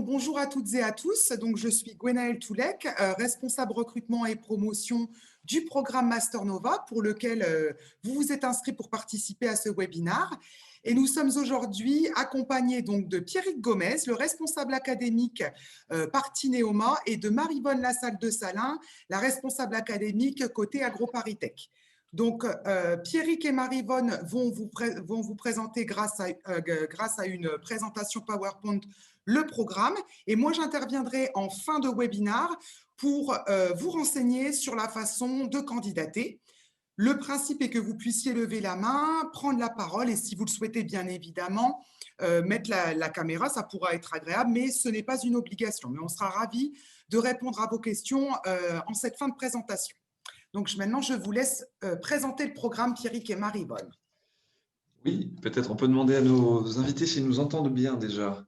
bonjour à toutes et à tous. Donc, je suis Gwenaëlle Toulek, responsable recrutement et promotion du programme Master Nova pour lequel vous vous êtes inscrit pour participer à ce webinaire. Et nous sommes aujourd'hui accompagnés donc de Pierrick Gomez, le responsable académique partie Neoma, et de Maryvonne Lassalle de Salin, la responsable académique côté AgroParisTech. Donc, Pierrick et Maryvonne vont vous présenter grâce à une présentation PowerPoint le programme. Et moi, j'interviendrai en fin de webinaire pour vous renseigner sur la façon de candidater. Le principe est que vous puissiez lever la main, prendre la parole et si vous le souhaitez, bien évidemment, mettre la caméra, ça pourra être agréable, mais ce n'est pas une obligation. Mais on sera ravis de répondre à vos questions en cette fin de présentation. Donc, maintenant, je vous laisse présenter le programme Pierrick et Maryvonne. Oui, peut-être on peut demander à nos invités s'ils nous entendent bien déjà,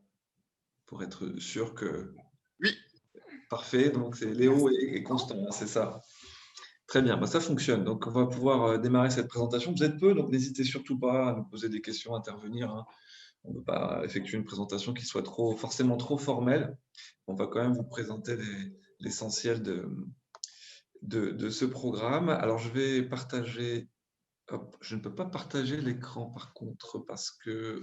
pour être sûr que… Oui. Parfait, donc c'est Léo et Constant, c'est ça. Très bien, ça fonctionne. Donc, on va pouvoir démarrer cette présentation. Vous êtes peu, donc n'hésitez surtout pas à nous poser des questions, à intervenir. On ne veut pas effectuer une présentation qui soit forcément trop formelle. On va quand même vous présenter l'essentiel de ce programme. Alors, je vais partager… Hop, je ne peux pas partager l'écran par contre parce que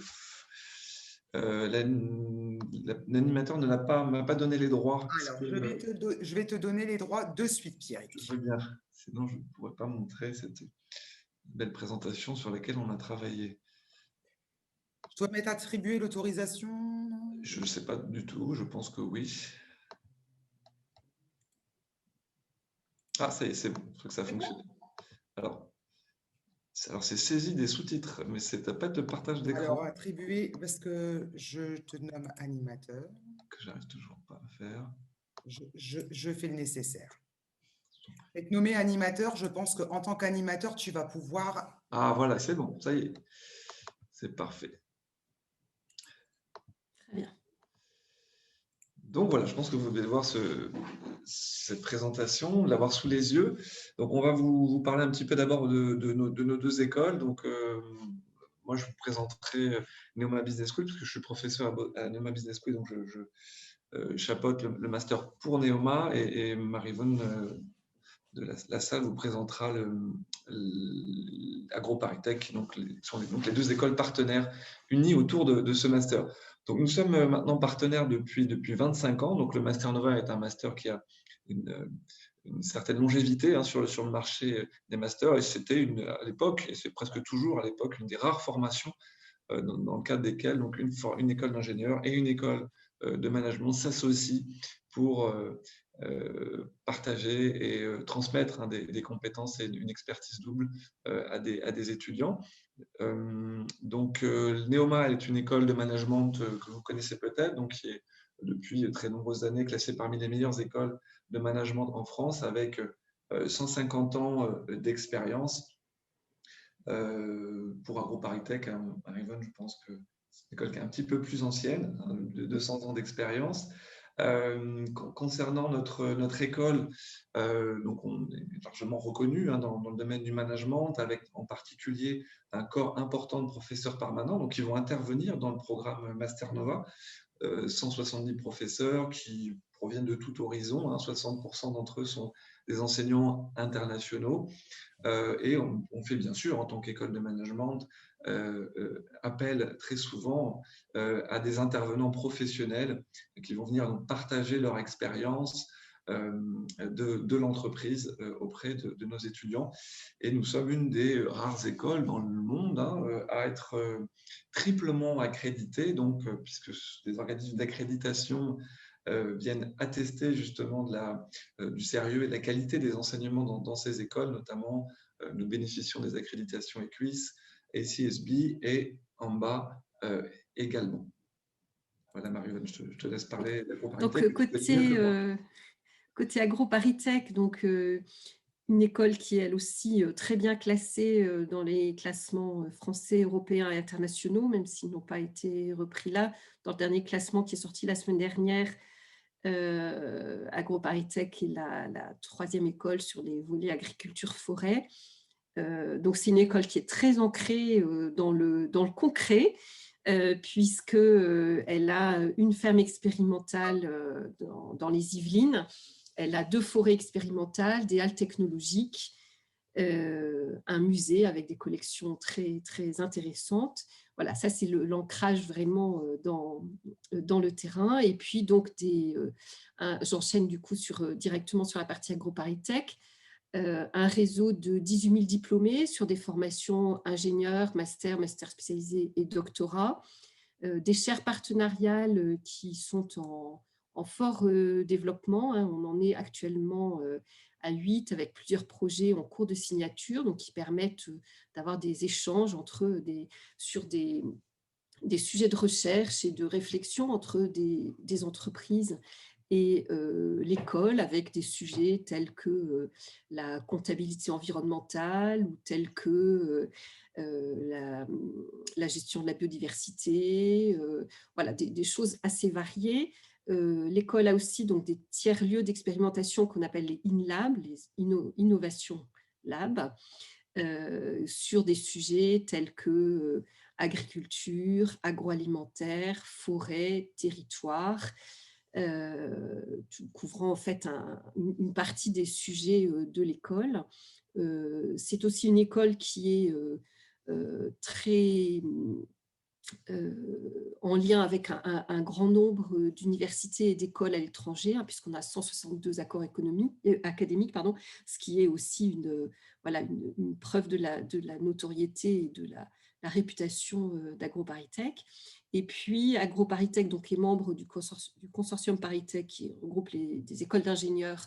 l'animateur ne m'a pas donné les droits. Alors, je vais te donner les droits de suite, Pierrick. Je veux bien, sinon je ne pourrais pas montrer cette belle présentation sur laquelle on a travaillé. Je dois m'être attribué l'autorisation? Je ne sais pas du tout, je pense que oui. Ah, ça y est, c'est bon, je crois que ça fonctionne. Alors, c'est saisi des sous-titres, mais c'est pas de partage d'écran. Alors, attribué, parce que je te nomme animateur. Que j'arrive toujours pas à faire. Je fais le nécessaire. Être nommé animateur, je pense qu'en tant qu'animateur, tu vas pouvoir… Ah, voilà, c'est bon, ça y est. C'est parfait. Très bien. Donc voilà, je pense que vous devez voir cette présentation, l'avoir sous les yeux. Donc on va vous parler un petit peu d'abord de nos deux écoles. Donc moi, je vous présenterai Neoma Business School, parce que je suis professeur à Neoma Business School, donc je chapeaute le master pour Neoma, et Maryvonne de la salle vous présentera AgroParisTech, donc sont les deux écoles partenaires unies autour de ce master. Donc nous sommes maintenant partenaires depuis 25 ans. Donc le Master Nova est un master qui a une certaine longévité sur le marché des masters, et c'était à l'époque, et c'est presque toujours à l'époque, une des rares formations dans le cadre desquelles donc une école d'ingénieurs et une école de management s'associent pour partager et transmettre des compétences et une expertise double à des étudiants. Donc, Neoma est une école de management que vous connaissez peut-être, donc qui est depuis très nombreuses années classée parmi les meilleures écoles de management en France, avec 150 ans d'expérience. Pour AgroParisTech, Maryvonne, je pense que c'est une école qui est un petit peu plus ancienne, de 200 ans d'expérience. Concernant notre école, donc on est largement reconnu dans le domaine du management, avec en particulier un corps important de professeurs permanents, donc qui vont intervenir dans le programme Master Nova. 170 professeurs qui proviennent de tout horizon, 60% d'entre eux sont des enseignants internationaux, et on fait bien sûr, en tant qu'école de management, appel très souvent à des intervenants professionnels qui vont venir donc partager leur expérience de l'entreprise auprès de nos étudiants. Et nous sommes une des rares écoles dans le monde à être triplement accréditée, donc, puisque des organismes d'accréditation viennent attester justement du sérieux et de la qualité des enseignements dans ces écoles. Notamment, nous bénéficions des accréditations EQUIS, ACSB et en bas également. Voilà, Maryvonne, je te laisse parler d'AgroParisTech. Donc, côté AgroParisTech, donc une école qui est elle aussi très bien classée dans les classements français, européens et internationaux, même s'ils n'ont pas été repris là. Dans le dernier classement qui est sorti la semaine dernière, AgroParisTech est la troisième école sur les volets agriculture-forêt. Donc c'est une école qui est très ancrée dans le concret, puisqu'elle a une ferme expérimentale dans les Yvelines. Elle a 2 forêts expérimentales, des halles technologiques, un musée avec des collections très, très intéressantes. Voilà, ça c'est l'ancrage vraiment dans le terrain. Et puis donc j'enchaîne du coup directement sur la partie AgroParisTech, un réseau de 18 000 diplômés sur des formations ingénieurs, master spécialisé et doctorat, des chaires partenariales qui sont en fort développement. On en est actuellement à 8 avec plusieurs projets en cours de signature, donc qui permettent d'avoir des échanges sur des sujets de recherche et de réflexion entre des entreprises et l'école, avec des sujets tels que la comptabilité environnementale ou tels que la gestion de la biodiversité, voilà, des choses assez variées. L'école a aussi donc des tiers-lieux d'expérimentation qu'on appelle les InLab, les Innovation Lab, sur des sujets tels que agriculture, agroalimentaire, forêt, territoire, couvrant en fait une partie des sujets de l'école. C'est aussi une école qui est très en lien avec un grand nombre d'universités et d'écoles à l'étranger, puisqu'on a 162 accords académiques, ce qui est aussi une preuve de la notoriété et de la réputation d'AgroParisTech. Et puis, AgroParisTech donc, est membre du consortium ParisTech, qui regroupe des écoles d'ingénieurs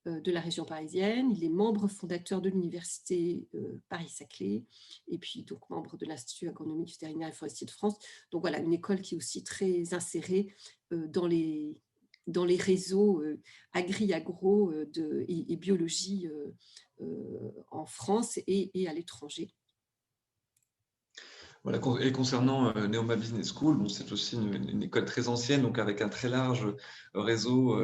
de la région parisienne. Il est membre fondateur de l'université Paris-Saclay, et puis donc membre de l'Institut agronomique vétérinaire et forestier de France. Donc voilà, une école qui est aussi très insérée dans les réseaux agri-agro et biologie en France et à l'étranger. Voilà, et concernant Neoma Business School, bon, c'est aussi une école très ancienne, donc avec un très large réseau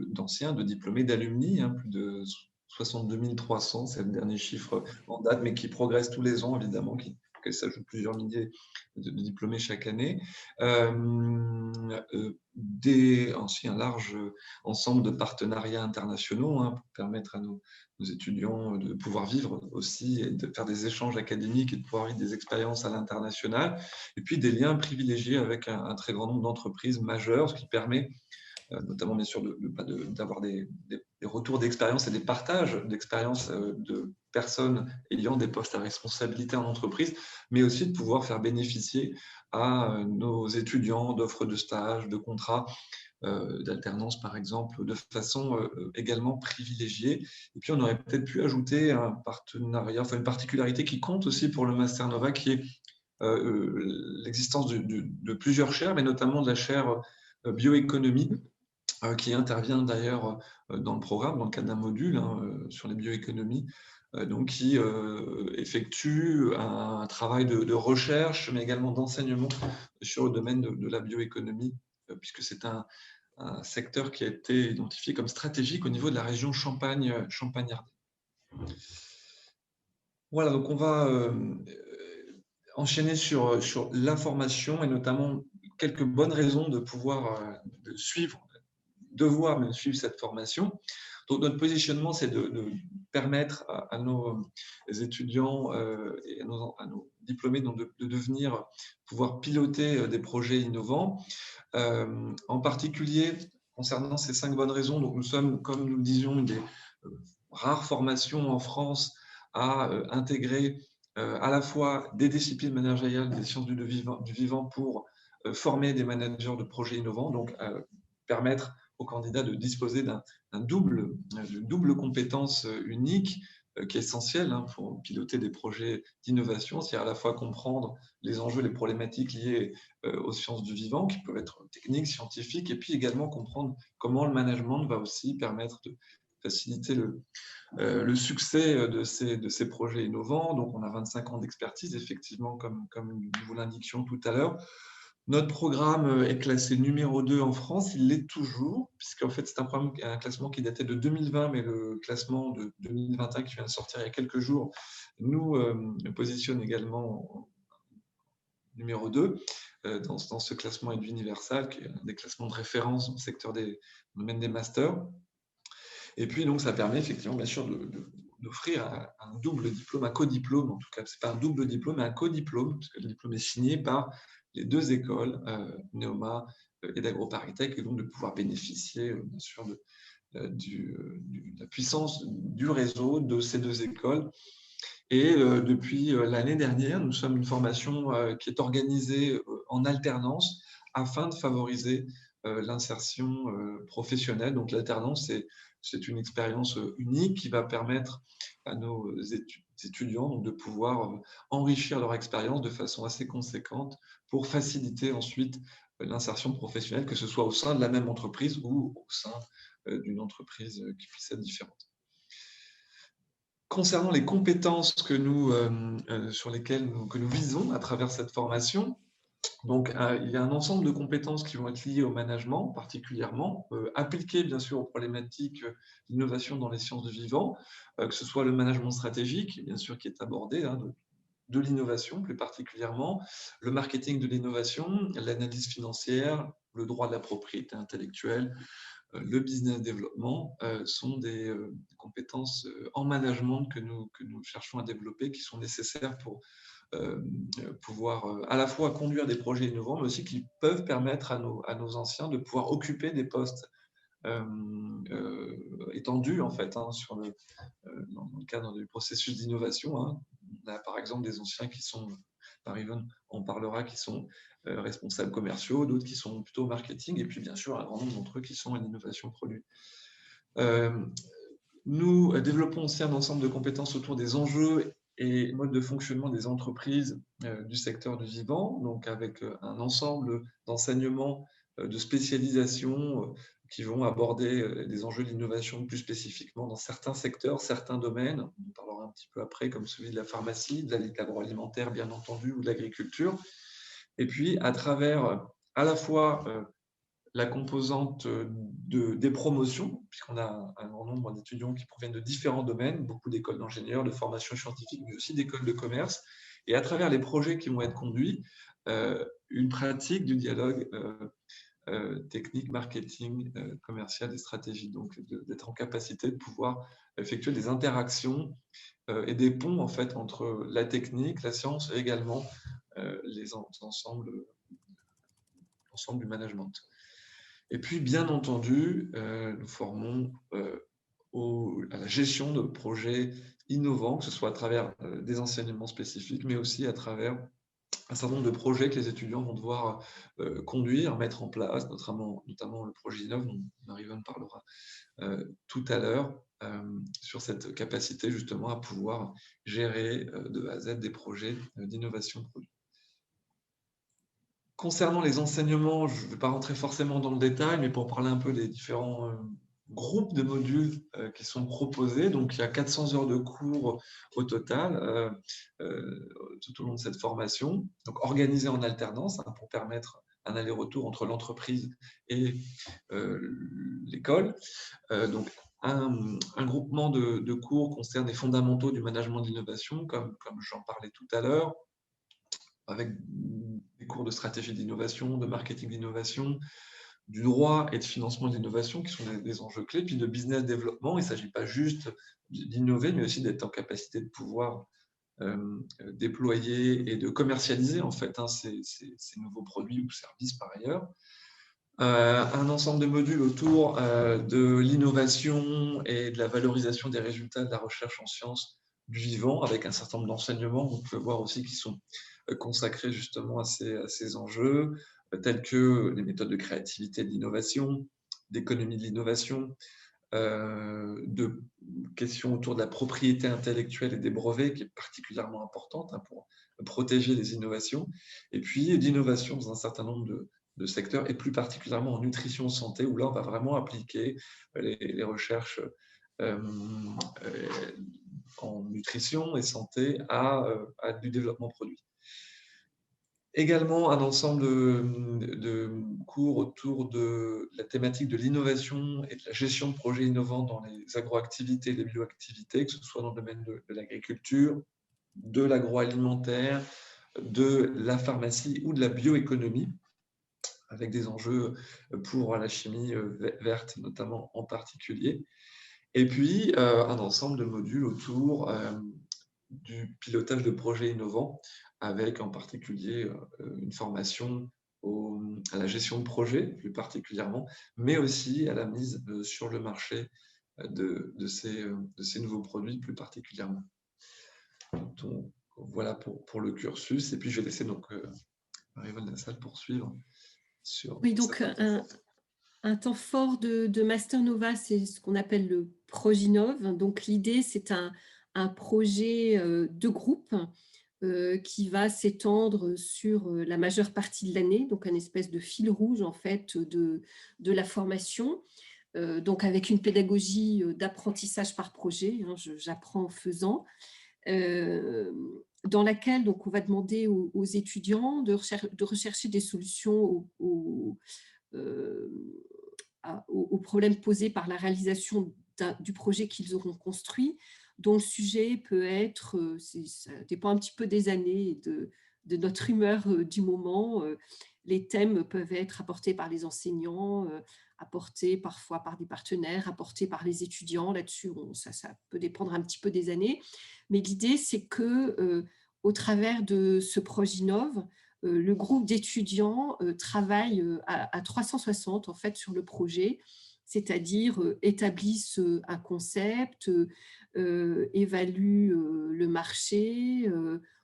d'anciens, de diplômés, d'alumni, plus de 62 300, c'est le dernier chiffre en date, mais qui progresse tous les ans, évidemment, que s'ajoutent plusieurs milliers de diplômés chaque année. Aussi un large ensemble de partenariats internationaux pour permettre à nos étudiants de pouvoir vivre aussi et de faire des échanges académiques et de pouvoir vivre des expériences à l'international. Et puis des liens privilégiés avec un très grand nombre d'entreprises majeures, ce qui permet notamment bien sûr d'avoir des retours d'expérience et des partages d'expériences de personnes ayant des postes à responsabilité en entreprise, mais aussi de pouvoir faire bénéficier à nos étudiants d'offres de stage, de contrats, d'alternance par exemple, de façon également privilégiée. Et puis on aurait peut-être pu ajouter un partenariat, enfin une particularité qui compte aussi pour le Master Nova, qui est l'existence de plusieurs chaires, mais notamment de la chaire bioéconomie, qui intervient d'ailleurs dans le programme, dans le cadre d'un module sur les bioéconomies, donc qui effectue un travail de recherche, mais également d'enseignement sur le domaine de la bioéconomie, puisque c'est un secteur qui a été identifié comme stratégique au niveau de la région Champagne-Ardenne. Voilà, donc on va enchaîner sur l'information et notamment quelques bonnes raisons de pouvoir devoir même suivre cette formation. Donc notre positionnement, c'est de permettre à nos étudiants et à nos diplômés de pouvoir piloter des projets innovants. En particulier, concernant ces 5 bonnes raisons, donc nous sommes, comme nous le disions, une des rares formations en France à intégrer à la fois des disciplines managériales, des sciences du vivant pour former des managers de projets innovants, donc permettre aux candidats de disposer d'une double compétence unique qui est essentielle pour piloter des projets d'innovation, c'est à la fois comprendre les enjeux, les problématiques liées aux sciences du vivant, qui peuvent être techniques, scientifiques, et puis également comprendre comment le management va aussi permettre de faciliter le succès de ces projets innovants. Donc, on a 25 ans d'expertise, effectivement, comme nous vous l'indiquions tout à l'heure. Notre programme est classé numéro 2 en France, il l'est toujours, puisqu'en fait, c'est un classement qui datait de 2020, mais le classement de 2021 qui vient de sortir il y a quelques jours nous positionne également numéro 2 dans ce classement EDU Universal, qui est un des classements de référence dans le secteur du domaine des masters. Et puis, donc, ça permet effectivement, bien sûr, d'offrir un double diplôme, un codiplôme, en tout cas, ce n'est pas un double diplôme, mais un codiplôme, parce que le diplôme est signé par les 2 écoles, Neoma et d'AgroParisTech, et donc de pouvoir bénéficier, bien sûr, de la puissance du réseau de ces 2 écoles. Et depuis l'année dernière, nous sommes une formation qui est organisée en alternance afin de favoriser l'insertion professionnelle. Donc l'alternance, c'est une expérience unique qui va permettre à nos étudiants donc, de pouvoir enrichir leur expérience de façon assez conséquente pour faciliter ensuite l'insertion professionnelle, que ce soit au sein de la même entreprise ou au sein d'une entreprise qui puisse être différente. Concernant les compétences que sur lesquelles que nous visons à travers cette formation, donc, il y a un ensemble de compétences qui vont être liées au management, particulièrement, appliquées bien sûr aux problématiques d'innovation dans les sciences du vivant, que ce soit le management stratégique, bien sûr, qui est abordé, hein, de l'innovation plus particulièrement, le marketing de l'innovation, l'analyse financière, le droit de la propriété intellectuelle, le business développement sont des compétences en management que nous cherchons à développer, qui sont nécessaires pour pouvoir à la fois conduire des projets innovants, mais aussi qui peuvent permettre à nos anciens de pouvoir occuper des postes étendus, en fait, hein, dans le cadre du processus d'innovation. Hein. On a par exemple des anciens qui sont, Yvonne en parlera, qui sont responsables commerciaux, d'autres qui sont plutôt marketing, et puis bien sûr un grand nombre d'entre eux qui sont en innovation produit. Nous développons aussi un ensemble de compétences autour des enjeux et modes de fonctionnement des entreprises du secteur du vivant, donc avec un ensemble d'enseignements de spécialisation qui vont aborder des enjeux d'innovation plus spécifiquement dans certains secteurs, certains domaines. On en parlera un petit peu après, comme celui de la pharmacie, de l'agroalimentaire, bien entendu, ou de l'agriculture. Et puis, à travers à la fois la composante des promotions, puisqu'on a un grand nombre d'étudiants qui proviennent de différents domaines, beaucoup d'écoles d'ingénieurs, de formation scientifique, mais aussi d'écoles de commerce. Et à travers les projets qui vont être conduits, une pratique du dialogue technique, marketing, commercial et stratégie. Donc, d'être en capacité de pouvoir effectuer des interactions et des ponts en fait, entre la technique, la science et également l'ensemble du management. Et puis, bien entendu, nous formons à la gestion de projets innovants, que ce soit à travers des enseignements spécifiques, mais aussi à travers un certain nombre de projets que les étudiants vont devoir conduire, mettre en place, notamment le projet Innov, dont Marie-Yvonne parlera tout à l'heure, sur cette capacité justement à pouvoir gérer de A à Z des projets d'innovation produit. Concernant les enseignements, je ne vais pas rentrer forcément dans le détail, mais pour parler un peu des différents groupes de modules qui sont proposés. Donc, il y a 400 heures de cours au total tout au long de cette formation, donc organisée en alternance hein, pour permettre un aller-retour entre l'entreprise et l'école. Donc, un groupement de cours concerne les fondamentaux du management de l'innovation, comme j'en parlais tout à l'heure, avec des cours de stratégie d'innovation, de marketing d'innovation, du droit et de financement de l'innovation, qui sont des enjeux clés, puis de business développement. Il ne s'agit pas juste d'innover, mais aussi d'être en capacité de pouvoir déployer et de commercialiser en fait hein, ces nouveaux produits ou services par ailleurs. Un ensemble de modules autour de l'innovation et de la valorisation des résultats de la recherche en sciences du vivant, avec un certain nombre d'enseignements, vous pouvez voir aussi, qui sont consacrés justement à ces enjeux, tels que les méthodes de créativité et de l'innovation, d'économie de l'innovation, de questions autour de la propriété intellectuelle et des brevets, qui est particulièrement importante hein, pour protéger les innovations, et puis d'innovation dans un certain nombre de secteurs, et plus particulièrement en nutrition santé, où là, on va vraiment appliquer les recherches en nutrition et santé à du développement produit. Également, un ensemble de cours autour de la thématique de l'innovation et de la gestion de projets innovants dans les agroactivités et les bioactivités, que ce soit dans le domaine de l'agriculture, de l'agroalimentaire, de la pharmacie ou de la bioéconomie, avec des enjeux pour la chimie verte notamment en particulier. Et puis, un ensemble de modules autour du pilotage de projets innovants, avec en particulier une formation à la gestion de projet, plus particulièrement, mais aussi à la mise sur le marché de ces nouveaux produits, plus particulièrement. Donc, voilà pour le cursus. Et puis, je vais laisser donc Marie-Vonne Nassal poursuivre sur Oui, cette donc partie. un temps fort de Master Nova, c'est ce qu'on appelle le Proginov. Donc l'idée, c'est un projet de groupe qui va s'étendre sur la majeure partie de l'année, donc un espèce de fil rouge en fait de la formation. Donc avec une pédagogie d'apprentissage par projet, hein, j'apprends en faisant, dans laquelle donc, on va demander aux étudiants de rechercher des solutions euh, aux problèmes posés par la réalisation du projet qu'ils auront construit, dont le sujet peut être, ça dépend un petit peu des années et de notre humeur du moment. Les thèmes peuvent être apportés par les enseignants, apportés parfois par des partenaires, apportés par les étudiants. Là-dessus, ça peut dépendre un petit peu des années. Mais l'idée, c'est que au travers de ce Proginov, le groupe d'étudiants travaille à 360 en fait sur le projet, c'est-à-dire établissent un concept, évaluent le marché,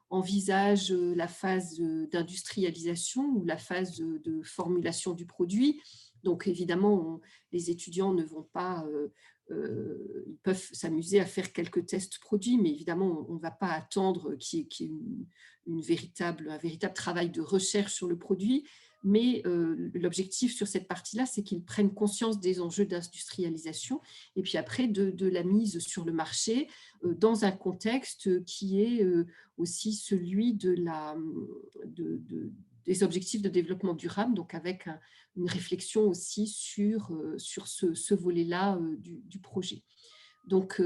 envisagent la phase d'industrialisation ou la phase de formulation du produit. Donc évidemment, les étudiants ne vont pas, ils peuvent s'amuser à faire quelques tests produits, mais évidemment, on ne va pas attendre qu'il y ait un véritable travail de recherche sur le produit, mais l'objectif sur cette partie-là, c'est qu'ils prennent conscience des enjeux d'industrialisation et puis après de la mise sur le marché dans un contexte qui est aussi celui des objectifs de développement durable, donc avec une réflexion aussi sur ce volet-là du projet. Donc,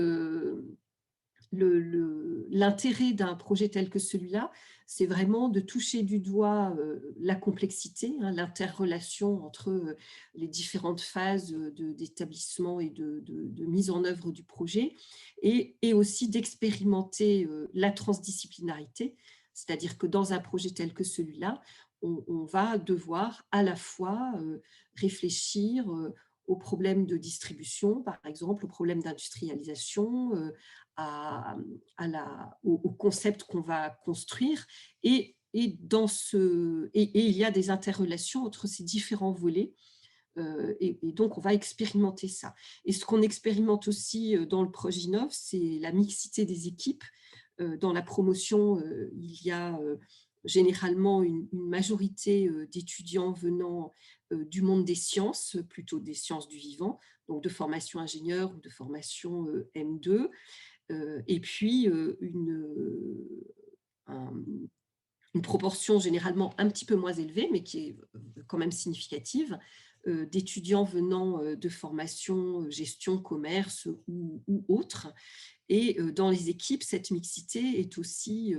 l'intérêt d'un projet tel que celui-là, c'est vraiment de toucher du doigt la complexité, hein, l'interrelation entre les différentes phases d'établissement et de mise en œuvre du projet, et aussi d'expérimenter la transdisciplinarité, c'est-à-dire que dans un projet tel que celui-là, on va devoir à la fois réfléchir aux problèmes de distribution, par exemple, aux problèmes d'industrialisation, au concept qu'on va construire. Et il y a des interrelations entre ces différents volets. Et donc, on va expérimenter ça. Et ce qu'on expérimente aussi dans le Proginov, c'est la mixité des équipes. Dans la promotion, il y a généralement une majorité d'étudiants venant du monde des sciences, plutôt des sciences du vivant, donc de formation ingénieur ou de formation M2. Et puis une proportion généralement un petit peu moins élevée, mais qui est quand même significative, d'étudiants venant de formations gestion, commerce ou autres. Et dans les équipes, cette mixité est aussi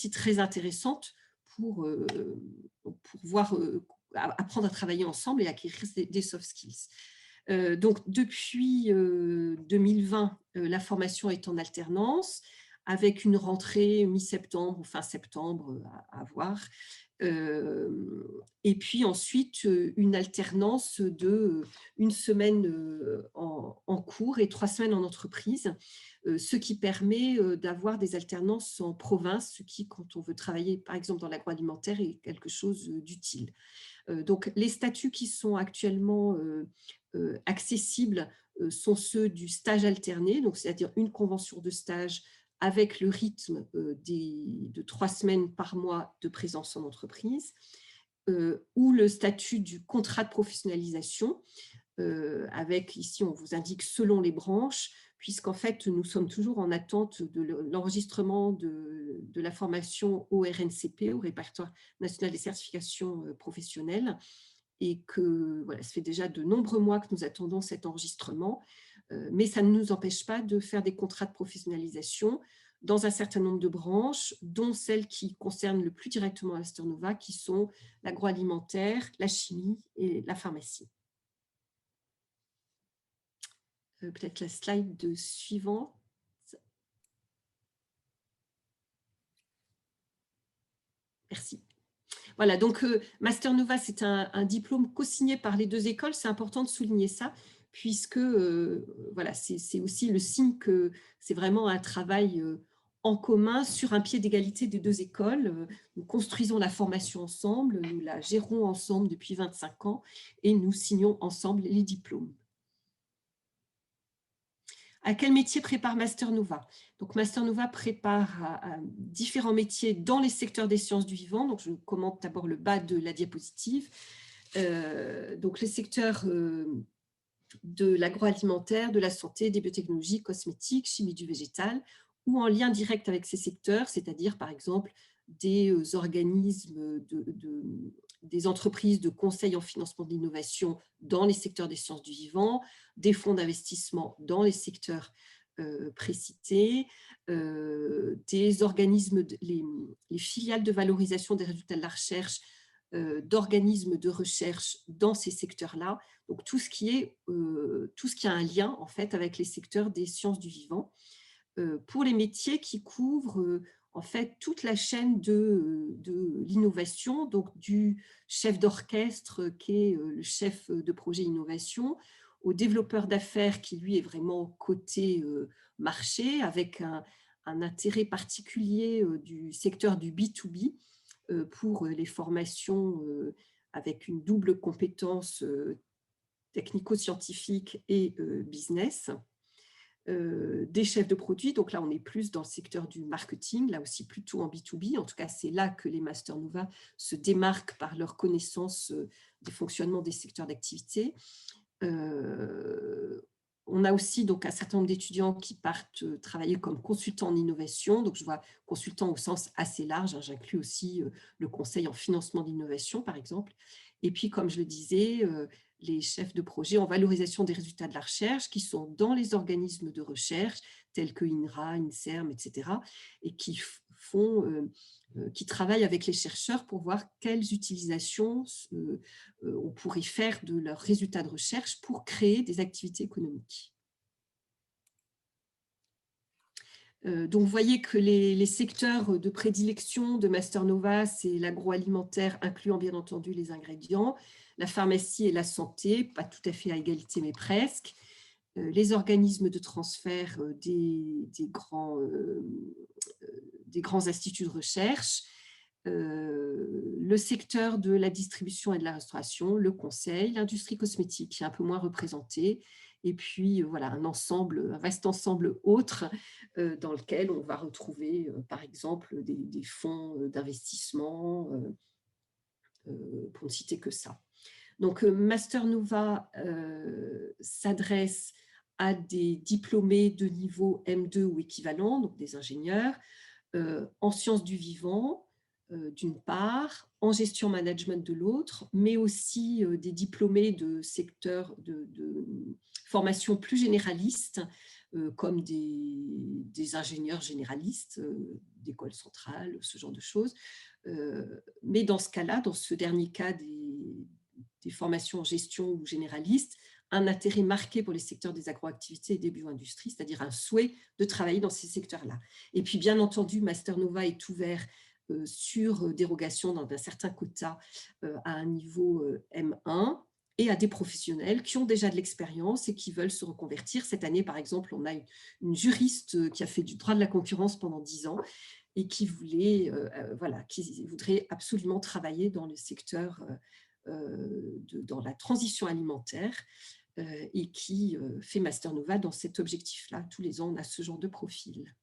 très intéressante pour apprendre à travailler ensemble et acquérir des soft skills. Donc, depuis 2020, la formation est en alternance, avec une rentrée mi-septembre ou fin septembre à voir. Et puis ensuite, une alternance de une semaine en cours et 3 semaines en entreprise, ce qui permet d'avoir des alternances en province, ce qui, quand on veut travailler, par exemple, dans l'agroalimentaire, est quelque chose d'utile. Donc, les statuts qui sont actuellement accessibles sont ceux du stage alterné, donc c'est-à-dire une convention de stage avec le rythme de 3 semaines par mois de présence en entreprise, ou le statut du contrat de professionnalisation, avec, ici, on vous indique selon les branches, puisqu'en fait, nous sommes toujours en attente de l'enregistrement de la formation au RNCP, au Répertoire national des certifications professionnelles, et que voilà, ça fait déjà de nombreux mois que nous attendons cet enregistrement, mais ça ne nous empêche pas de faire des contrats de professionnalisation dans un certain nombre de branches, dont celles qui concernent le plus directement Master Nova, qui sont l'agroalimentaire, la chimie et la pharmacie. Peut-être la slide suivante. Merci. Voilà, donc Master Nova, c'est un diplôme co-signé par les deux écoles. C'est important de souligner ça, puisque voilà, c'est aussi le signe que c'est vraiment un travail en commun sur un pied d'égalité des deux écoles. Nous construisons la formation ensemble, nous la gérons ensemble depuis 25 ans et nous signons ensemble les diplômes. À quel métier prépare Master Nova? Donc, Master Nova prépare à différents métiers dans les secteurs des sciences du vivant. Donc, je commente d'abord le bas de la diapositive. Donc, les secteurs de l'agroalimentaire, de la santé, des biotechnologies, cosmétiques, chimie du végétal, ou en lien direct avec ces secteurs, c'est-à-dire, par exemple, des organismes, des entreprises de conseil en financement de l'innovation dans les secteurs des sciences du vivant, des fonds d'investissement dans les secteurs précités, des organismes, les filiales de valorisation des résultats de la recherche, d'organismes de recherche dans ces secteurs-là. Donc, tout ce qui a un lien, en fait, avec les secteurs des sciences du vivant, pour les métiers qui couvrent en fait toute la chaîne de l'innovation, donc du chef d'orchestre qui est le chef de projet innovation, au développeur d'affaires qui lui est vraiment côté marché, avec un intérêt particulier du secteur du B2B pour les formations avec une double compétence technico-scientifique et business. Des chefs de produits, donc là on est plus dans le secteur du marketing, là aussi plutôt en B2B, en tout cas c'est là que les Master Nova se démarquent par leur connaissance des fonctionnements des secteurs d'activité. On a aussi donc un certain nombre d'étudiants qui partent travailler comme consultants en innovation, donc je vois consultants au sens assez large, hein, j'inclus aussi le conseil en financement d'innovation par exemple, et puis comme je le disais, les chefs de projet en valorisation des résultats de la recherche qui sont dans les organismes de recherche tels que INRA, INSERM, etc. et qui travaillent avec les chercheurs pour voir quelles utilisations on pourrait faire de leurs résultats de recherche pour créer des activités économiques. Donc, vous voyez que les secteurs de prédilection de Master Nova, c'est l'agroalimentaire, incluant bien entendu les ingrédients, la pharmacie et la santé, pas tout à fait à égalité, mais presque, les organismes de transfert des grands instituts de recherche, le secteur de la distribution et de la restauration, le conseil, l'industrie cosmétique qui est un peu moins représentée, et puis voilà un vaste ensemble autre dans lequel on va retrouver par exemple des fonds d'investissement, pour ne citer que ça. Donc Master Nova s'adresse à des diplômés de niveau M2 ou équivalent, donc des ingénieurs, en sciences du vivant, d'une part, en gestion management de l'autre, mais aussi des diplômés de secteurs de formation plus généralistes, comme des ingénieurs généralistes, d'écoles centrales, ce genre de choses. Mais dans ce cas-là, dans ce dernier cas des formations en gestion ou généralistes, un intérêt marqué pour les secteurs des agroactivités et des bio-industries, c'est-à-dire un souhait de travailler dans ces secteurs-là. Et puis, bien entendu, Master Nova est ouvert sur dérogation d'un certain quota à un niveau M1 et à des professionnels qui ont déjà de l'expérience et qui veulent se reconvertir. Cette année, par exemple, on a une juriste qui a fait du droit de la concurrence pendant 10 ans et qui voudrait absolument travailler dans le secteur dans la transition alimentaire et qui fait Master Nova dans cet objectif-là. Tous les ans, on a ce genre de profil.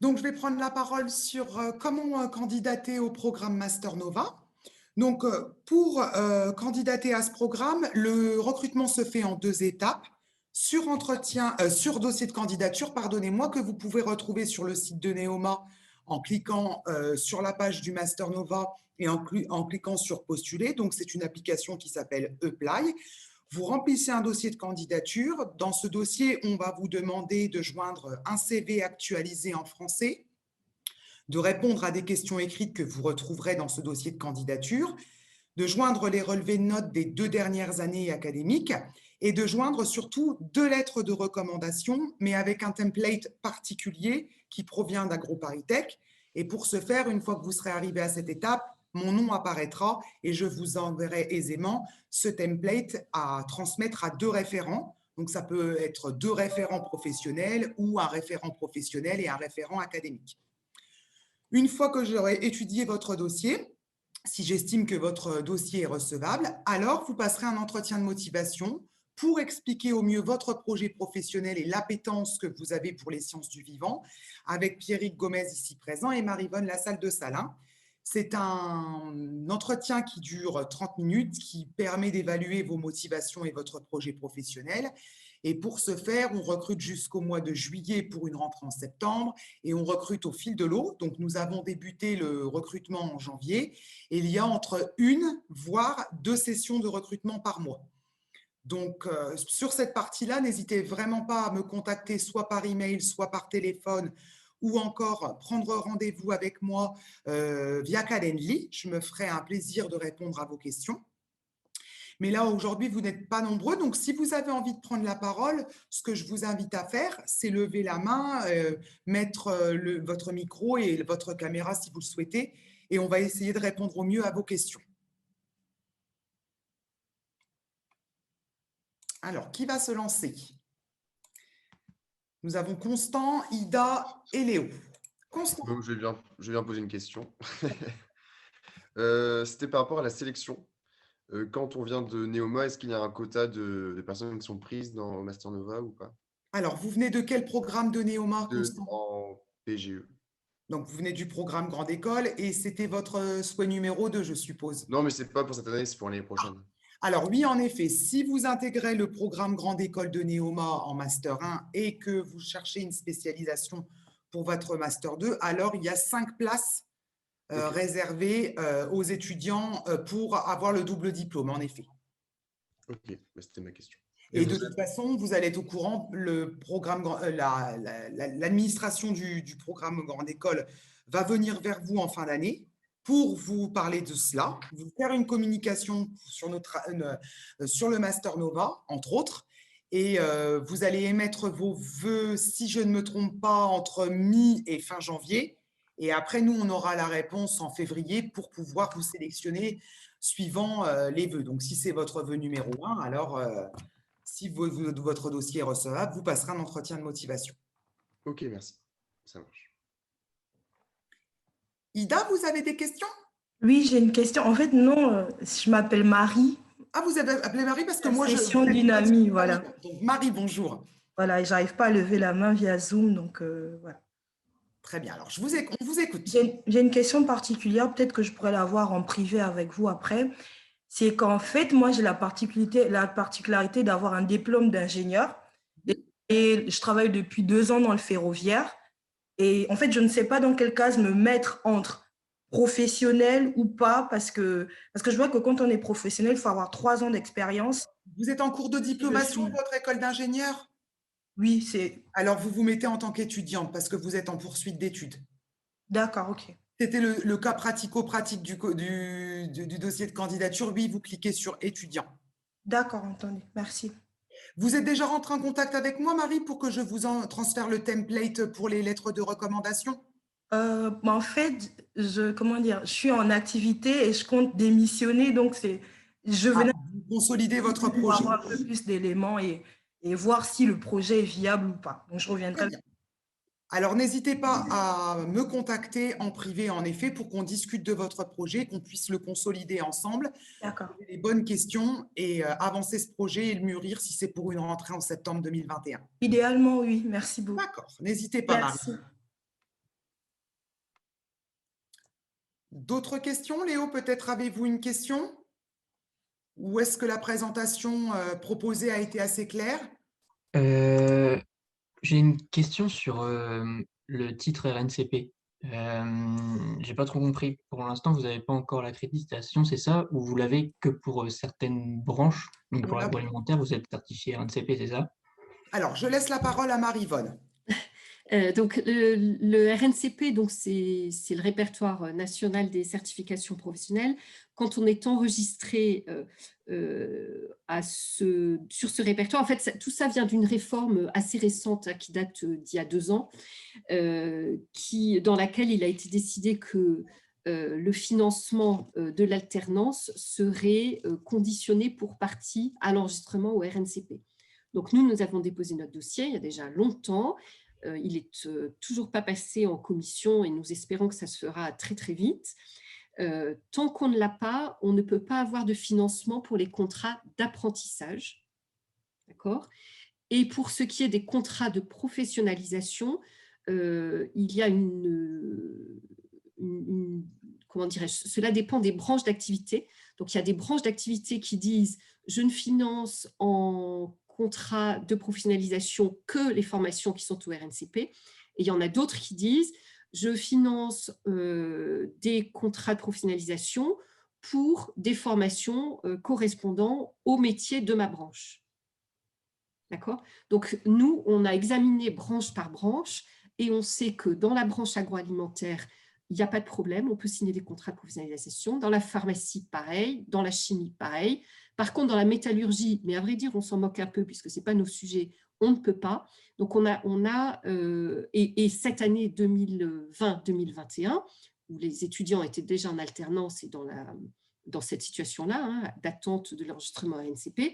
Donc, je vais prendre la parole sur comment candidater au programme Master Nova. Donc, pour candidater à ce programme, le recrutement se fait en 2 étapes. Sur dossier de candidature, pardonnez-moi, que vous pouvez retrouver sur le site de Neoma en cliquant sur la page du Master Nova et en cliquant sur postuler. Donc, c'est une application qui s'appelle Apply. Vous remplissez un dossier de candidature. Dans ce dossier, on va vous demander de joindre un CV actualisé en français, de répondre à des questions écrites que vous retrouverez dans ce dossier de candidature, de joindre les relevés de notes des 2 dernières années académiques et de joindre surtout 2 lettres de recommandation, mais avec un template particulier qui provient d'AgroParisTech. Et pour ce faire, une fois que vous serez arrivé à cette étape, mon nom apparaîtra et je vous enverrai aisément ce template à transmettre à 2 référents. Donc, ça peut être 2 référents professionnels ou un référent professionnel et un référent académique. Une fois que j'aurai étudié votre dossier, si j'estime que votre dossier est recevable, alors vous passerez un entretien de motivation pour expliquer au mieux votre projet professionnel et l'appétence que vous avez pour les sciences du vivant avec Pierrick Gomez ici présent et Maryvonne Lassalle de Salins. C'est un entretien qui dure 30 minutes, qui permet d'évaluer vos motivations et votre projet professionnel. Et pour ce faire, on recrute jusqu'au mois de juillet pour une rentrée en septembre et on recrute au fil de l'eau. Donc, nous avons débuté le recrutement en janvier et il y a entre 1 voire 2 sessions de recrutement par mois. Donc, sur cette partie-là, n'hésitez vraiment pas à me contacter soit par email, soit par téléphone ou encore prendre rendez-vous avec moi via Calendly. Je me ferai un plaisir de répondre à vos questions. Mais là, aujourd'hui, vous n'êtes pas nombreux. Donc, si vous avez envie de prendre la parole, ce que je vous invite à faire, c'est lever la main, mettre votre micro et votre caméra si vous le souhaitez. Et on va essayer de répondre au mieux à vos questions. Alors, qui va se lancer? Nous avons Constant, Ida et Léo. Constant. Donc, je vais bien poser une question. C'était par rapport à la sélection. Quand on vient de Neoma, est-ce qu'il y a un quota de personnes qui sont prises dans Master Nova ou pas? Alors, vous venez de quel programme de Neoma, Constant? En PGE. Donc, vous venez du programme Grande École et c'était votre souhait numéro 2, je suppose. Non, mais c'est pas pour cette année, c'est pour l'année prochaine. Alors oui, en effet, si vous intégrez le programme Grande École de Neoma en Master 1 et que vous cherchez une spécialisation pour votre Master 2, alors il y a 5 places réservées aux étudiants pour avoir le double diplôme, en effet. Ok, bah, c'était ma question. Et de toute façon, vous allez être au courant, l'administration du programme Grande École va venir vers vous en fin d'année pour vous parler de cela, vous faire une communication sur le Master Nova, entre autres, et vous allez émettre vos vœux, si je ne me trompe pas, entre mi et fin janvier. Et après, nous, on aura la réponse en février pour pouvoir vous sélectionner suivant les vœux. Donc, si c'est votre vœu numéro 1, alors si votre dossier est recevable, vous passerez un entretien de motivation. Ok, merci. Ça marche. Ida, vous avez des questions? Oui, j'ai une question. En fait, non, je m'appelle Marie. Ah, vous avez appelé Marie parce que moi, Session d'une amie, voilà. Donc, Marie, bonjour. Voilà, et j'arrive pas à lever la main via Zoom, donc voilà. Très bien, alors on vous écoute. J'ai une question particulière, peut-être que je pourrais l'avoir en privé avec vous après. C'est qu'en fait, moi, j'ai la particularité d'avoir un diplôme d'ingénieur et je travaille depuis 2 ans dans le ferroviaire. Et en fait, je ne sais pas dans quelle case me mettre entre professionnel ou pas, parce que je vois que quand on est professionnel, il faut avoir 3 ans d'expérience. Vous êtes en cours de diplomation de votre école d'ingénieur? Oui, c'est… Alors, vous vous mettez en tant qu'étudiante parce que vous êtes en poursuite d'études. D'accord, ok. C'était le cas pratico-pratique du dossier de candidature. Oui, vous cliquez sur étudiant. D'accord, entendu. Merci. Vous êtes déjà rentré en contact avec moi, Marie, pour que je vous transfère le template pour les lettres de recommandation? En fait, je suis en activité et je compte démissionner, donc je venais consolider votre pour projet. avoir un peu plus d'éléments et voir si le projet est viable ou pas. Donc, je reviendrai. Alors, n'hésitez pas à me contacter en privé, en effet, pour qu'on discute de votre projet, qu'on puisse le consolider ensemble. D'accord. Les bonnes questions et avancer ce projet et le mûrir si c'est pour une rentrée en septembre 2021. Idéalement, oui. Merci beaucoup. D'accord. N'hésitez pas, Merci. Marie. D'autres questions? Léo, peut-être avez-vous une question? Ou est-ce que la présentation proposée a été assez claire? J'ai une question sur le titre RNCP. J'ai pas trop compris. Pour l'instant, vous n'avez pas encore l'accréditation, c'est ça? Ou vous l'avez que pour certaines branches? Donc pour l'agroalimentaire, vous êtes certifié RNCP, c'est ça? Alors, je laisse la parole à Marie-Yvonne. Donc, le RNCP, donc c'est le répertoire national des certifications professionnelles. Quand on est enregistré sur ce répertoire, en fait, tout ça vient d'une réforme assez récente qui date d'il y a 2 ans, dans laquelle il a été décidé que le financement de l'alternance serait conditionné pour partie à l'enregistrement au RNCP. Donc, nous avons déposé notre dossier il y a déjà longtemps. Il n'est toujours pas passé en commission et nous espérons que ça se fera très, très vite. Tant qu'on ne l'a pas, on ne peut pas avoir de financement pour les contrats d'apprentissage. D'accord ? Et pour ce qui est des contrats de professionnalisation, il y a comment dirais-je, cela dépend des branches d'activité. Donc, il y a des branches d'activité qui disent « je ne finance en contrat de professionnalisation que les formations qui sont au RNCP ». Et il y en a d'autres qui disent « je finance des contrats de professionnalisation pour des formations correspondant au métier de ma branche ». D'accord ? Donc, nous, on a examiné branche par branche et on sait que dans la branche agroalimentaire, il n'y a pas de problème, on peut signer des contrats de professionnalisation. Dans la pharmacie, pareil. Dans la chimie, pareil. Par contre, dans la métallurgie, mais à vrai dire, on s'en moque un peu puisque ce n'est pas nos sujets, on ne peut pas. Donc, et cette année 2020-2021, où les étudiants étaient déjà en alternance et dans cette situation-là, d'attente de l'enregistrement à RNCP,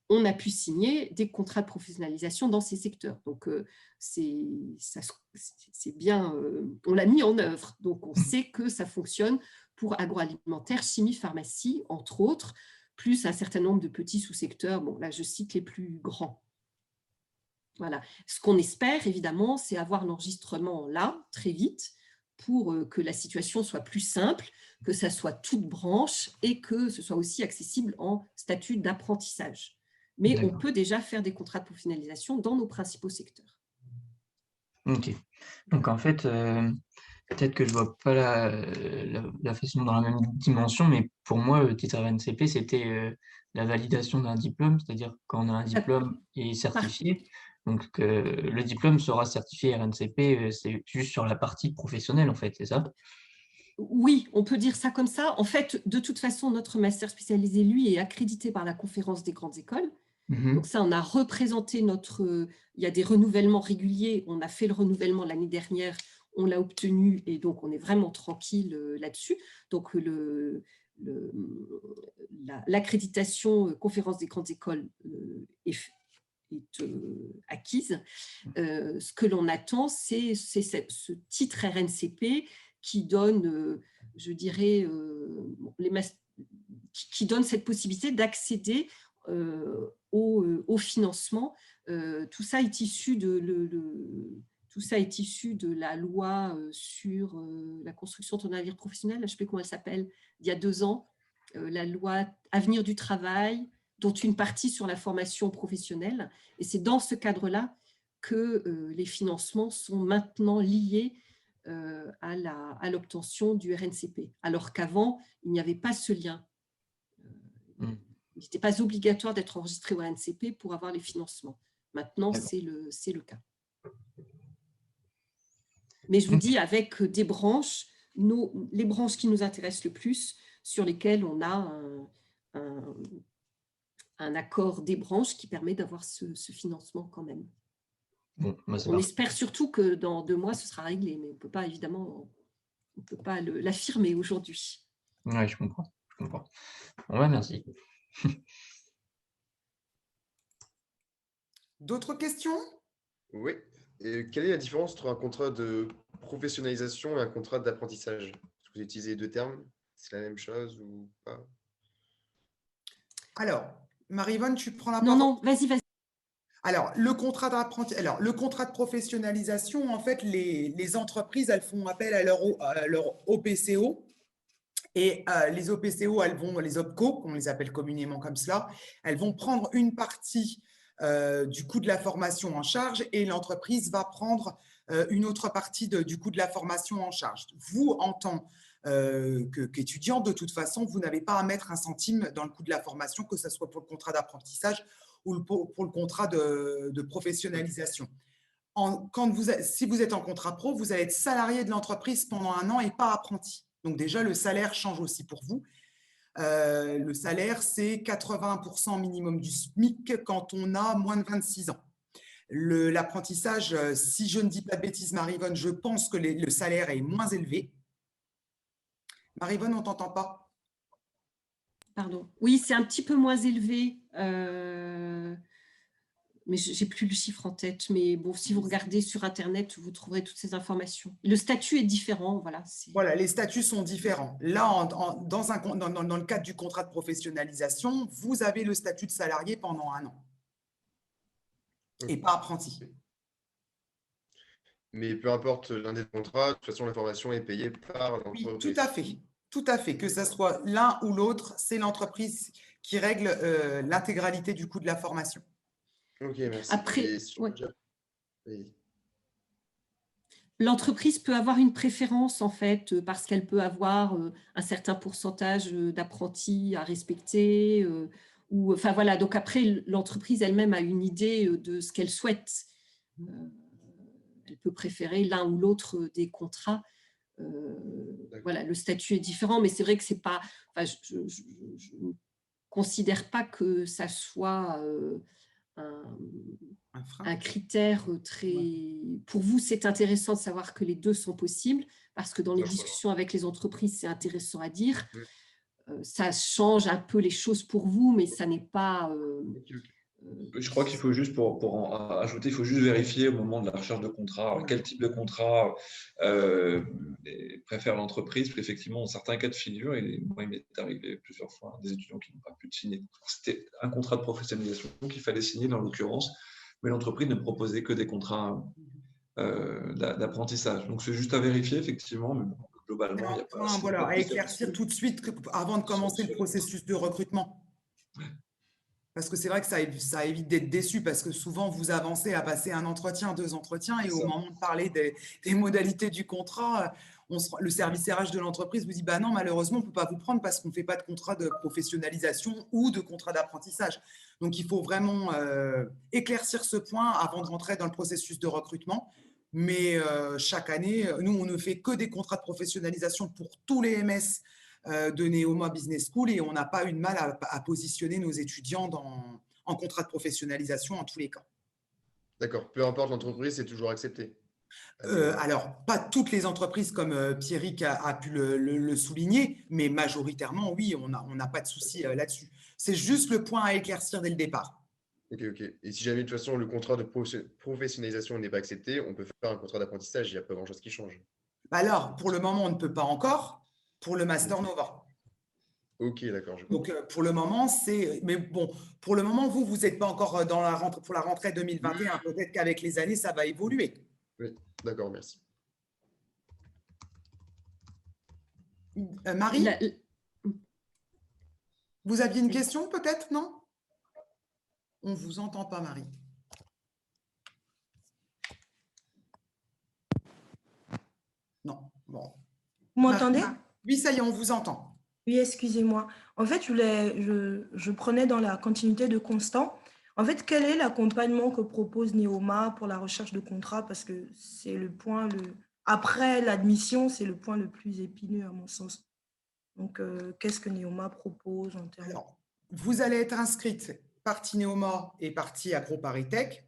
on a pu signer des contrats de professionnalisation dans ces secteurs. Donc, c'est bien, on l'a mis en œuvre. Donc, on sait que ça fonctionne pour agroalimentaire, chimie, pharmacie, entre autres, plus un certain nombre de petits sous-secteurs. Bon, là, je cite les plus grands. Voilà. Ce qu'on espère, évidemment, c'est avoir l'enregistrement là, très vite, pour que la situation soit plus simple, que ça soit toute branche et que ce soit aussi accessible en statut d'apprentissage. Mais on peut déjà faire des contrats de professionnalisation dans nos principaux secteurs. Ok. Donc, en fait, peut-être que je ne vois pas la façon dans la même dimension, mais pour moi, le titre RNCP, c'était la validation d'un diplôme, c'est-à-dire quand on a un diplôme et certifié. Donc, le diplôme sera certifié RNCP, c'est juste sur la partie professionnelle, en fait, c'est ça? Oui, on peut dire ça comme ça. En fait, de toute façon, notre master spécialisé, lui, est accrédité par la Conférence des grandes écoles. Donc ça, on a représenté il y a des renouvellements réguliers, on a fait le renouvellement l'année dernière, on l'a obtenu et donc on est vraiment tranquille là-dessus. Donc l'accréditation Conférence des grandes écoles est acquise. Ce que l'on attend, c'est ce titre RNCP qui donne, je dirais, qui donne cette possibilité d'accéder au financement. Tout ça est issu de la loi sur la construction de navires professionnels, je ne sais plus comment elle s'appelle, il y a 2 ans, la loi Avenir du travail, dont une partie sur la formation professionnelle. Et c'est dans ce cadre-là que les financements sont maintenant liés à l'obtention du RNCP, alors qu'avant, il n'y avait pas ce lien. Il n'était pas obligatoire d'être enregistré au RNCP pour avoir les financements. Maintenant, c'est le cas. Mais je vous dis, avec des branches, les branches qui nous intéressent le plus, sur lesquelles on a un accord des branches qui permet d'avoir ce financement quand même. Bon, on espère surtout que dans 2 mois, ce sera réglé, mais on ne peut pas, évidemment, l'affirmer aujourd'hui. Oui, je comprends. Ouais, merci. D'autres questions? Oui. Et quelle est la différence entre un contrat de professionnalisation et un contrat d'apprentissage? Est-ce que vous utilisez les 2 termes? C'est la même chose ou pas? Alors, Marie-Yvonne, tu prends la parole? Non, vas-y. Alors, le contrat de professionnalisation, en fait, les entreprises, elles font appel à leur OPCO. Et les OPCO, les OPCO, on les appelle communément comme cela, elles vont prendre une partie du coût de la formation en charge et l'entreprise va prendre une autre partie du coût de la formation en charge. Vous, en tant qu'étudiant, de toute façon, vous n'avez pas à mettre un centime dans le coût de la formation, que ce soit pour le contrat d'apprentissage ou pour le contrat de professionnalisation. Si vous êtes en contrat pro, vous allez être salarié de l'entreprise pendant 1 an et pas apprenti. Donc déjà, le salaire change aussi pour vous. Le salaire, c'est 80% minimum du SMIC quand on a moins de 26 ans. L'apprentissage, si je ne dis pas de bêtises, Marie-Vonne, je pense que le salaire est moins élevé. Marie-Vonne, on ne t'entend pas? Pardon. Oui, c'est un petit peu moins élevé, mais je n'ai plus le chiffre en tête. Mais bon, si vous regardez sur Internet, vous trouverez toutes ces informations. Le statut est différent, voilà. Voilà, les statuts sont différents. Là, dans le cadre du contrat de professionnalisation, vous avez le statut de salarié pendant 1 an et pas apprenti. Mais peu importe l'un des contrats, de toute façon, la formation est payée par l'entreprise. Oui, tout à fait. Tout à fait. Que ce soit l'un ou l'autre, c'est l'entreprise qui règle l'intégralité du coût de la formation. Ok, merci. Après, ouais. Oui. L'entreprise peut avoir une préférence, en fait, parce qu'elle peut avoir un certain pourcentage d'apprentis à respecter. Enfin, voilà. Donc, après, l'entreprise elle-même a une idée de ce qu'elle souhaite. Elle peut préférer l'un ou l'autre des contrats. Voilà, le statut est différent, mais c'est vrai que c'est pas. Enfin, je ne considère pas que ça soit un critère très. Pour vous, c'est intéressant de savoir que les deux sont possibles, parce que dans les discussions avec les entreprises, c'est intéressant à dire. Ça change un peu les choses pour vous, mais ça n'est pas. Je crois qu'il faut juste, pour en ajouter, il faut juste vérifier au moment de la recherche de contrat quel type de contrat préfère l'entreprise. Parce qu'effectivement, dans certains cas de figure, moi, il m'est arrivé plusieurs fois des étudiants qui n'ont pas pu signer. C'était un contrat de professionnalisation qu'il fallait signer dans l'occurrence, mais l'entreprise ne proposait que des contrats d'apprentissage. Donc, c'est juste à vérifier, effectivement, mais globalement, il n'y a pas. Voilà, à éclaircir tout de suite avant de commencer le processus de recrutement. Parce que c'est vrai que ça évite d'être déçu, parce que souvent, vous avancez à passer 1 entretien, 2 entretiens, et au moment de parler des modalités du contrat, le service RH de l'entreprise vous dit « bah non, malheureusement, on ne peut pas vous prendre parce qu'on ne fait pas de contrat de professionnalisation ou de contrat d'apprentissage ». Donc, il faut vraiment éclaircir ce point avant de rentrer dans le processus de recrutement. Mais chaque année, nous, on ne fait que des contrats de professionnalisation pour tous les MS de Neoma Business School, et on n'a pas eu de mal à positionner nos étudiants en contrat de professionnalisation en tous les cas. D'accord. Peu importe l'entreprise, c'est toujours accepté. Alors, pas toutes les entreprises, comme Pierrick a pu le souligner, mais majoritairement, oui, on n'a pas de souci là-dessus. C'est juste le point à éclaircir dès le départ. Ok. Et si jamais, de toute façon, le contrat de professionnalisation n'est pas accepté, on peut faire un contrat d'apprentissage, il n'y a pas grand-chose qui change. Alors, pour le moment, on ne peut pas encore. Pour le Master Nova. Ok, d'accord. Donc, pour le moment, c'est… Mais bon, pour le moment, vous n'êtes pas encore pour la rentrée 2021. Peut-être qu'avec les années, ça va évoluer. Oui, d'accord, merci. Marie, vous aviez une question peut-être, non? On ne vous entend pas, Marie. Non, bon. Vous m'entendez? Oui, ça y est, on vous entend. Oui, excusez-moi. En fait, je prenais dans la continuité de Constant. En fait, quel est l'accompagnement que propose Neoma pour la recherche de contrat? Parce que c'est le point, après l'admission, c'est le point le plus épineux à mon sens. Donc, qu'est-ce que Neoma propose en termes… Alors, vous allez être inscrite partie Neoma et partie AgroParisTech.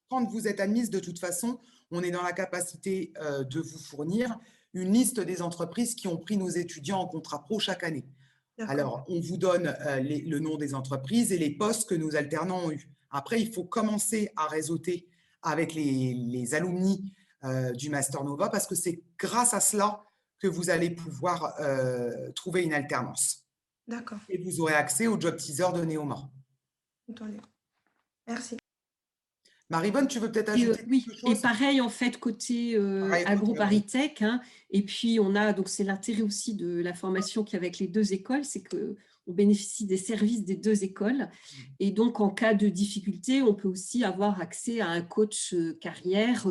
Quand vous êtes admise, de toute façon, on est dans la capacité de vous fournir une liste des entreprises qui ont pris nos étudiants en contrat pro chaque année. Alors, on vous donne le nom des entreprises et les postes que nos alternants ont eus. Après, il faut commencer à réseauter avec les alumni du Master Nova, parce que c'est grâce à cela que vous allez pouvoir trouver une alternance. D'accord. Et vous aurez accès au job teaser de Neoma. Entendu. Merci. Marie-Vonne, tu veux peut-être ajouter quelque chose? Et pareil, en fait, côté AgroParisTech, hein, et puis on a, donc c'est l'intérêt aussi de la formation qu'il y a avec les 2 écoles, c'est qu'on bénéficie des services des 2 écoles, et donc en cas de difficulté, on peut aussi avoir accès à un coach carrière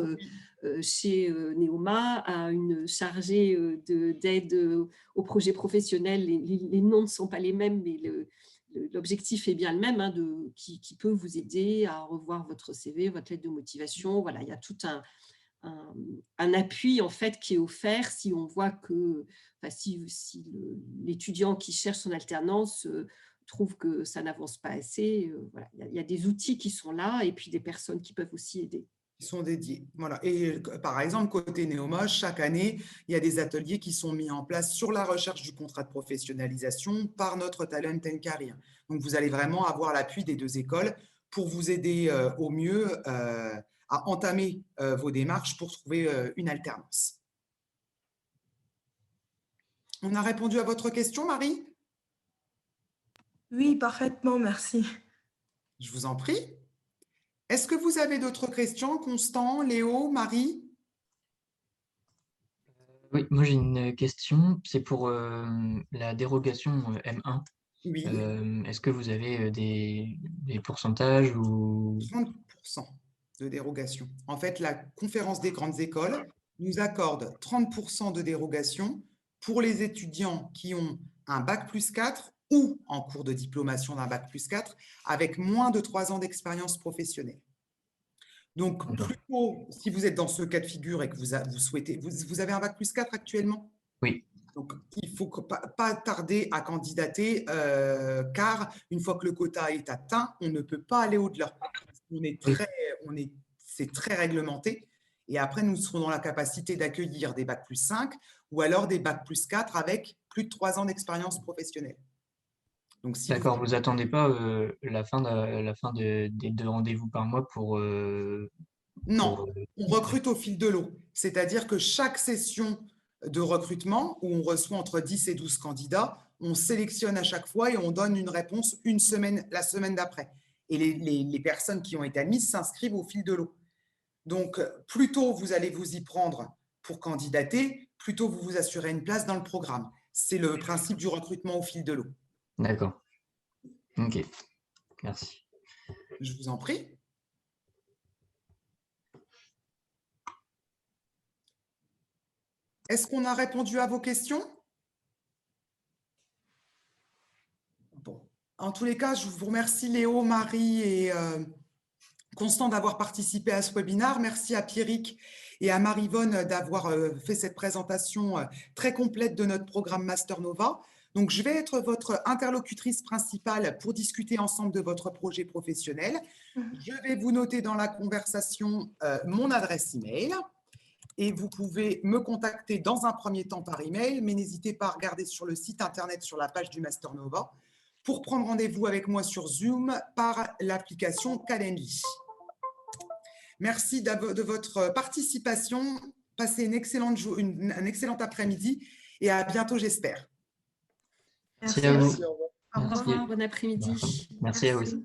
chez Neoma, à une chargée d'aide aux projets professionnels. Les noms ne sont pas les mêmes, mais l'objectif est bien le même, hein, qui peut vous aider à revoir votre CV, votre lettre de motivation. Voilà, il y a tout un appui en fait qui est offert si on voit que, enfin, si l'étudiant qui cherche son alternance trouve que ça n'avance pas assez. Voilà, il y a des outils qui sont là et puis des personnes qui peuvent aussi aider. Qui sont dédiés. Voilà. Et par exemple, côté Neoma, chaque année, il y a des ateliers qui sont mis en place sur la recherche du contrat de professionnalisation par notre Talent & Career. Donc, vous allez vraiment avoir l'appui des deux écoles pour vous aider au mieux à entamer vos démarches pour trouver une alternance. On a répondu à votre question, Marie? Oui, parfaitement, merci. Je vous en prie. Est-ce que vous avez d'autres questions, Constant, Léo, Marie? Oui, moi j'ai une question, c'est pour la dérogation M1. Oui, Est-ce que vous avez des pourcentages ou... 30% de dérogation. En fait, la conférence des grandes écoles nous accorde 30% de dérogation pour les étudiants qui ont un bac+4 ou en cours de diplomation d'un bac+4 avec moins de 3 ans d'expérience professionnelle. Donc, plutôt, si vous êtes dans ce cas de figure et que vous souhaitez, vous avez un bac+4 actuellement? Oui. Donc, il ne faut pas tarder à candidater car une fois que le quota est atteint, on ne peut pas aller au-delà. C'est très réglementé. Et après, nous serons dans la capacité d'accueillir des bac+5 ou alors des bac+4 avec plus de 3 ans d'expérience professionnelle. Si d'accord, vous n'attendez pas la fin des 2 rendez-vous par mois pour… Non, on recrute au fil de l'eau. C'est-à-dire que chaque session de recrutement, où on reçoit entre 10 et 12 candidats, on sélectionne à chaque fois et on donne une réponse la semaine d'après. Et les personnes qui ont été admises s'inscrivent au fil de l'eau. Donc, plus tôt vous allez vous y prendre pour candidater, plus tôt vous vous assurez une place dans le programme. C'est le principe du recrutement au fil de l'eau. D'accord. Ok, merci. Je vous en prie. Est-ce qu'on a répondu à vos questions? Bon. En tous les cas, je vous remercie Léo, Marie et Constant d'avoir participé à ce webinaire. Merci à Pierrick et à Marie-Vonne d'avoir fait cette présentation très complète de notre programme Master Nova. Donc, je vais être votre interlocutrice principale pour discuter ensemble de votre projet professionnel. Je vais vous noter dans la conversation mon adresse email. Et vous pouvez me contacter dans un premier temps par email, mais n'hésitez pas à regarder sur le site internet, sur la page du Master Nova, pour prendre rendez-vous avec moi sur Zoom par l'application Calendly. Merci de votre participation. Passez un excellent après-midi et à bientôt, j'espère. Merci à vous. Au revoir. Bon après-midi. Merci à vous.